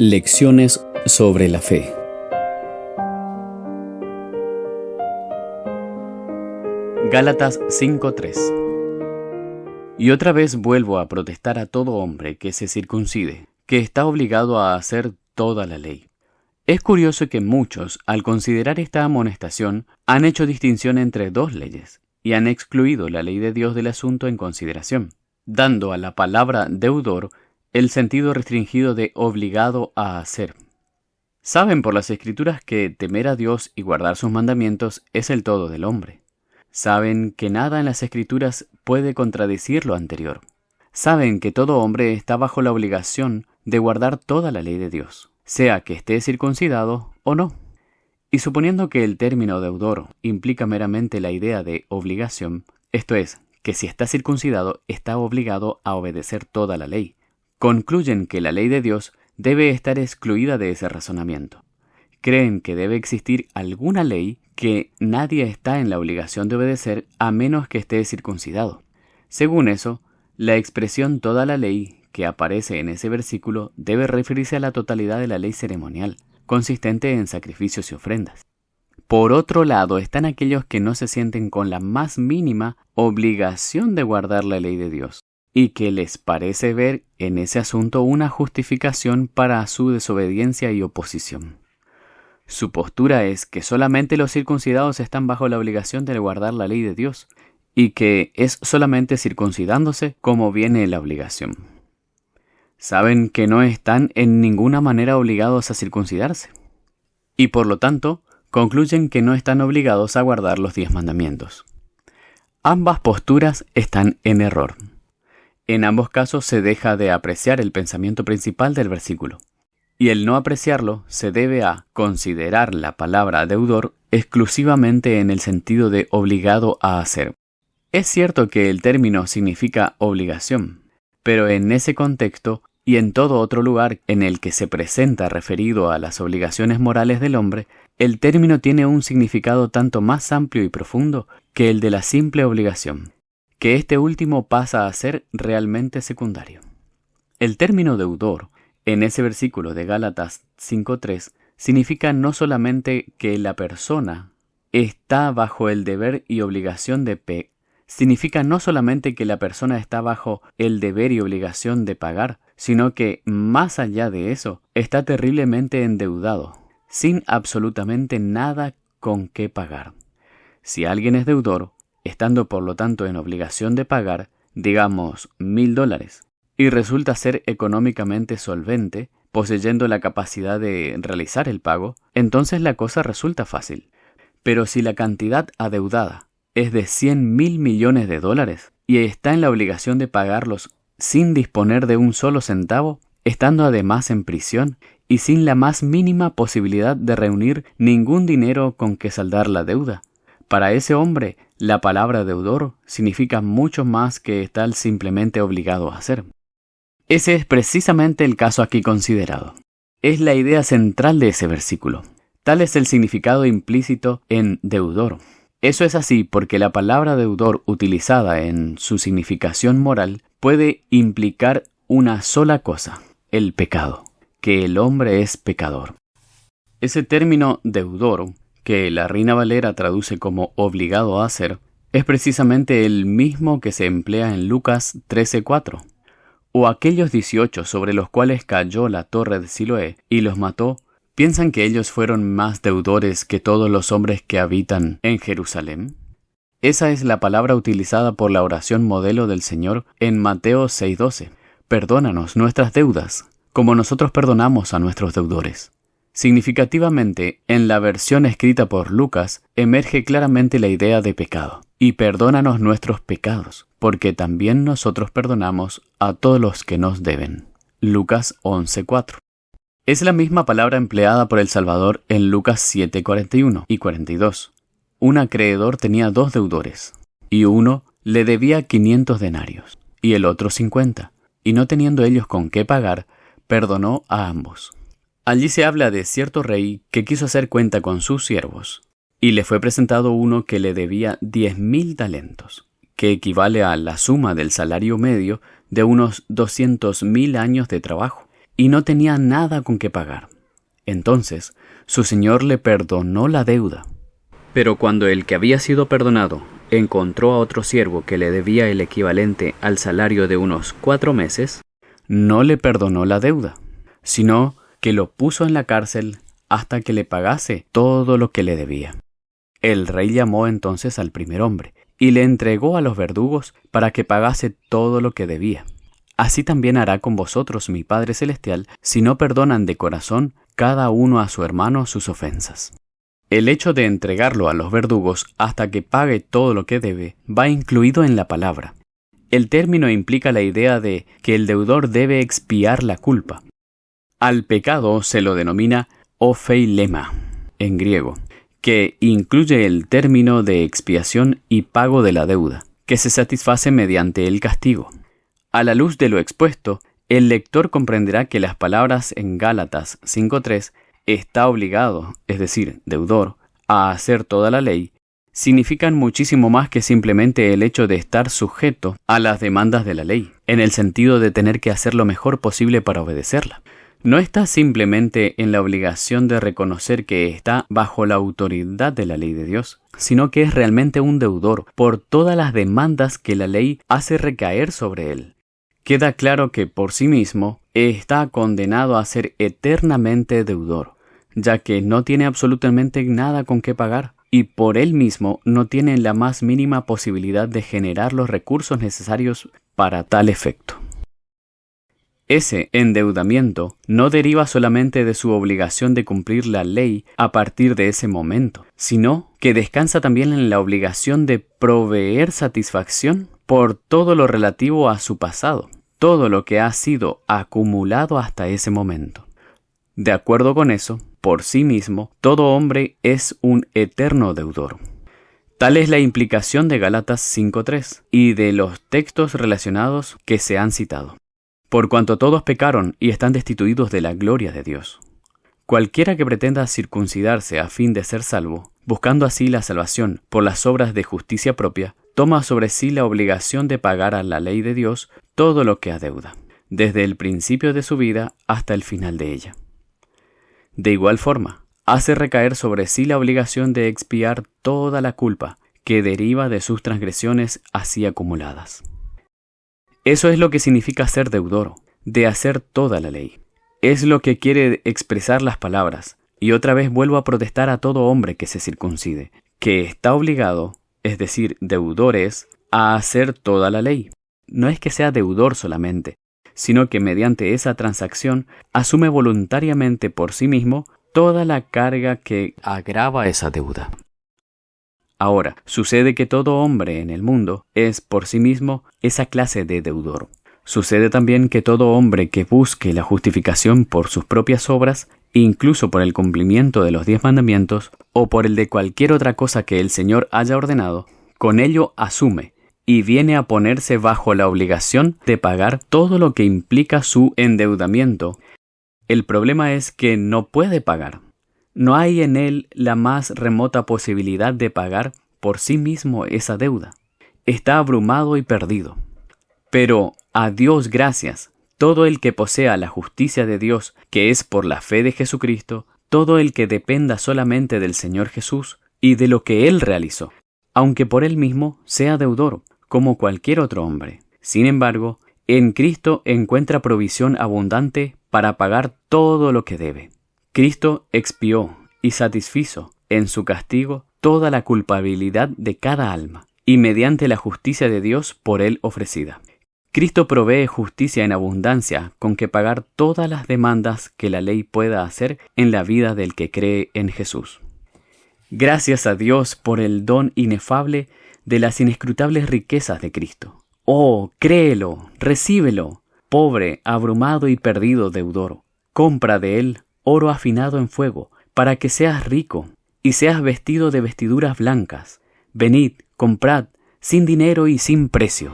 Lecciones sobre la fe. Gálatas 5:3. Y otra vez vuelvo a protestar a todo hombre que se circuncide, que está obligado a hacer toda la ley. Es curioso que muchos, al considerar esta amonestación, han hecho distinción entre dos leyes, y han excluido la ley de Dios del asunto en consideración, dando a la palabra deudor el sentido restringido de obligado a hacer. Saben por las Escrituras que temer a Dios y guardar sus mandamientos es el todo del hombre. Saben que nada en las Escrituras puede contradecir lo anterior. Saben que todo hombre está bajo la obligación de guardar toda la ley de Dios, sea que esté circuncidado o no. Y suponiendo que el término deudor implica meramente la idea de obligación, esto es, que si está circuncidado está obligado a obedecer toda la ley, concluyen que la ley de Dios debe estar excluida de ese razonamiento. Creen que debe existir alguna ley que nadie está en la obligación de obedecer a menos que esté circuncidado. Según eso, la expresión toda la ley que aparece en ese versículo debe referirse a la totalidad de la ley ceremonial, consistente en sacrificios y ofrendas. Por otro lado, están aquellos que no se sienten con la más mínima obligación de guardar la ley de Dios, y que les parece ver en ese asunto una justificación para su desobediencia y oposición. Su postura es que solamente los circuncidados están bajo la obligación de guardar la ley de Dios, y que es solamente circuncidándose como viene la obligación. Saben que no están en ninguna manera obligados a circuncidarse, y por lo tanto, concluyen que no están obligados a guardar los 10 mandamientos. Ambas posturas están en error. En ambos casos se deja de apreciar el pensamiento principal del versículo, y el no apreciarlo se debe a considerar la palabra deudor exclusivamente en el sentido de obligado a hacer. Es cierto que el término significa obligación, pero en ese contexto y en todo otro lugar en el que se presenta referido a las obligaciones morales del hombre, el término tiene un significado tanto más amplio y profundo que el de la simple obligación, que este último pasa a ser realmente secundario. El término deudor, en ese versículo de Gálatas 5:3, significa no solamente que la persona está bajo el deber y obligación de significa no solamente que la persona está bajo el deber y obligación de pagar, sino que, más allá de eso, está terriblemente endeudado, sin absolutamente nada con qué pagar. Si alguien es deudor, estando por lo tanto en obligación de pagar, digamos, $1,000, y resulta ser económicamente solvente, poseyendo la capacidad de realizar el pago, entonces la cosa resulta fácil. Pero si la cantidad adeudada es de $100,000 millones y está en la obligación de pagarlos sin disponer de un solo centavo, estando además en prisión y sin la más mínima posibilidad de reunir ningún dinero con que saldar la deuda, para ese hombre, la palabra deudor significa mucho más que estar simplemente obligado a hacer. Ese es precisamente el caso aquí considerado. Es la idea central de ese versículo. Tal es el significado implícito en deudor. Eso es así porque la palabra deudor utilizada en su significación moral puede implicar una sola cosa, el pecado, que el hombre es pecador. Ese término deudor, que la Reina Valera traduce como obligado a hacer, es precisamente el mismo que se emplea en Lucas 13:4. O aquellos 18 sobre los cuales cayó la torre de Siloé y los mató, ¿piensan que ellos fueron más deudores que todos los hombres que habitan en Jerusalén? Esa es la palabra utilizada por la oración modelo del Señor en Mateo 6:12. Perdónanos nuestras deudas, como nosotros perdonamos a nuestros deudores. Significativamente, en la versión escrita por Lucas, emerge claramente la idea de pecado. Y perdónanos nuestros pecados, porque también nosotros perdonamos a todos los que nos deben. Lucas 11:4. Es la misma palabra empleada por el Salvador en Lucas 7:41 y 42. Un acreedor tenía 2 deudores, y uno le debía 500 denarios, y el otro 50, y no teniendo ellos con qué pagar, perdonó a ambos. Allí se habla de cierto rey que quiso hacer cuenta con sus siervos, y le fue presentado uno que le debía 10,000 talentos, que equivale a la suma del salario medio de unos 200,000 años de trabajo. y no tenía nada con qué pagar. Entonces su señor le perdonó la deuda. Pero cuando el que había sido perdonado encontró a otro siervo que le debía el equivalente al salario de unos 4 meses, no le perdonó la deuda, sino que lo puso en la cárcel hasta que le pagase todo lo que le debía. El rey llamó entonces al primer hombre y le entregó a los verdugos para que pagase todo lo que debía. Así también hará con vosotros mi Padre Celestial si no perdonan de corazón cada uno a su hermano sus ofensas. El hecho de entregarlo a los verdugos hasta que pague todo lo que debe va incluido en la palabra. El término implica la idea de que el deudor debe expiar la culpa. Al pecado se lo denomina opheilema en griego, que incluye el término de expiación y pago de la deuda, que se satisface mediante el castigo. A la luz de lo expuesto, el lector comprenderá que las palabras en Gálatas 5:3 está obligado, es decir, deudor, a hacer toda la ley, significan muchísimo más que simplemente el hecho de estar sujeto a las demandas de la ley, en el sentido de tener que hacer lo mejor posible para obedecerla. No está simplemente en la obligación de reconocer que está bajo la autoridad de la ley de Dios, sino que es realmente un deudor por todas las demandas que la ley hace recaer sobre él. Queda claro que por sí mismo está condenado a ser eternamente deudor, ya que no tiene absolutamente nada con qué pagar, y por él mismo no tiene la más mínima posibilidad de generar los recursos necesarios para tal efecto. Ese endeudamiento no deriva solamente de su obligación de cumplir la ley a partir de ese momento, sino que descansa también en la obligación de proveer satisfacción por todo lo relativo a su pasado, todo lo que ha sido acumulado hasta ese momento. De acuerdo con eso, por sí mismo, todo hombre es un eterno deudor. Tal es la implicación de Gálatas 5:3 y de los textos relacionados que se han citado. Por cuanto todos pecaron y están destituidos de la gloria de Dios. Cualquiera que pretenda circuncidarse a fin de ser salvo, buscando así la salvación por las obras de justicia propia, toma sobre sí la obligación de pagar a la ley de Dios todo lo que adeuda, desde el principio de su vida hasta el final de ella. De igual forma, hace recaer sobre sí la obligación de expiar toda la culpa que deriva de sus transgresiones así acumuladas. Eso es lo que significa ser deudor, de hacer toda la ley. Es lo que quiere expresar las palabras, y otra vez vuelvo a protestar a todo hombre que se circuncide, que está obligado, es decir, deudor es, a hacer toda la ley. No es que sea deudor solamente, sino que mediante esa transacción asume voluntariamente por sí mismo toda la carga que agrava esa deuda. Ahora, sucede que todo hombre en el mundo es por sí mismo esa clase de deudor. Sucede también que todo hombre que busque la justificación por sus propias obras, incluso por el cumplimiento de los 10 mandamientos o por el de cualquier otra cosa que el Señor haya ordenado, con ello asume y viene a ponerse bajo la obligación de pagar todo lo que implica su endeudamiento. El problema es que no puede pagar. No hay en él la más remota posibilidad de pagar por sí mismo esa deuda. Está abrumado y perdido. Pero, a Dios gracias, todo el que posea la justicia de Dios, que es por la fe de Jesucristo, todo el que dependa solamente del Señor Jesús y de lo que Él realizó, aunque por Él mismo sea deudor, como cualquier otro hombre. Sin embargo, en Cristo encuentra provisión abundante para pagar todo lo que debe. Cristo expió y satisfizo en su castigo toda la culpabilidad de cada alma, y mediante la justicia de Dios por él ofrecida. Cristo provee justicia en abundancia con que pagar todas las demandas que la ley pueda hacer en la vida del que cree en Jesús. Gracias a Dios por el don inefable de las inescrutables riquezas de Cristo. Oh, créelo, recíbelo, pobre, abrumado y perdido deudor. Compra de él oro afinado en fuego, para que seas rico, y seas vestido de vestiduras blancas. Venid, comprad, sin dinero y sin precio.